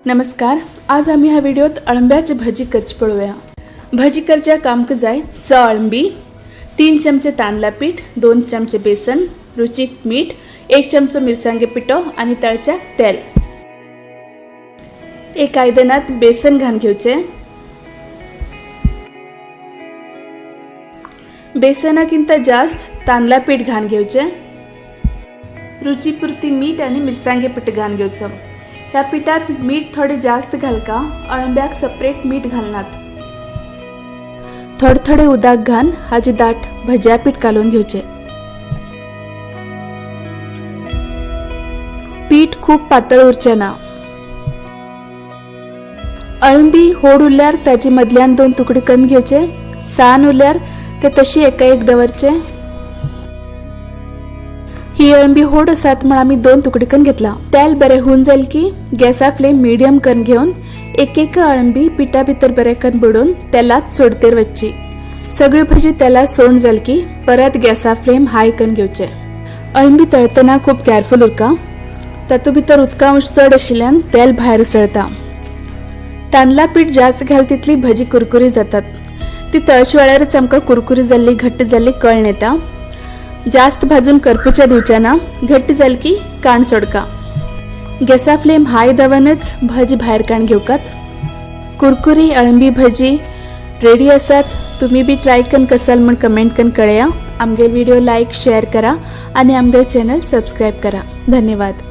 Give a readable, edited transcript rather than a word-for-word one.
नमस्कार। आज आम्ही ह्या व्हिडिओत अळंब्याची भजी करची पळूया। भजी करच्या काम जाय 6 अळंबी, 3 चमचे तांदळा पीठ, 2 चमचे बेसन, रुचीक मीठ, 1 चमचो मिरसांगे पिठो आणि तळच्या तेल। एक आयदनात बेसन घालून घेवचे। बेसनाकिंत जास्त तांदळा पीठ घालून घेवचे। रुचीपुरती मीठ आणि मिरसांगे पीठ घालून घेवचं। या पिठात मीठ थोडे जास्त घालका, अळंब्याक सेपरेट मीठ घालनात। थोडे थोडे उदक घालून हाजी दाट भज्या पीठ घालून घेवचे। पीठ खूप पातळ उरचे ना। अळंबी होड उरल्यार त्याची मधल्यान 2 तुकडे करून घेवचे। सान उरल्यार ते तशी एका एक दवरचे। ही अळंबी होड आसात म्हणून आम्ही 2 तुकडे करून घेतला। तेल बरे होऊन जाईल की गॅसा फ्लेम मीडियम करून घेऊन एक अळंबी पिठा भितर बरे करून बुडून तेलात सोडतेर वच्ची। सगळी भजी तेलात सोडून जाल की परत गॅसा फ्लेम हाय करून घेवचे। अळंबी तळतना खूप केअरफुल उरका, तातू भितर उदका अंश चड आशिल्ल्यान तेल भायर उसळता। तांदळा पीठ जास्त घाल तितली भजी कुरकुरी जातात। ती तळच्या वेळारच आमकां कुरकुरी जाल्ली घट्ट जाल्ली कळण येता। जास्त भाजून करपूच्या दिवच्या ना, घट्ट जाल की काण सोडका। गॅसा फ्लेम हाय दवरनच भजी भायर काण घेवकात। कुरकुरी अळंबी भजी रेडी आसात। तुम्ही बी ट्राय करून कसाल म्हण कमेंट करून कळया। आमगे व्हिडिओ लाईक शेअर करा आणि आमगे चॅनल सबस्क्राईब करा। धन्यवाद।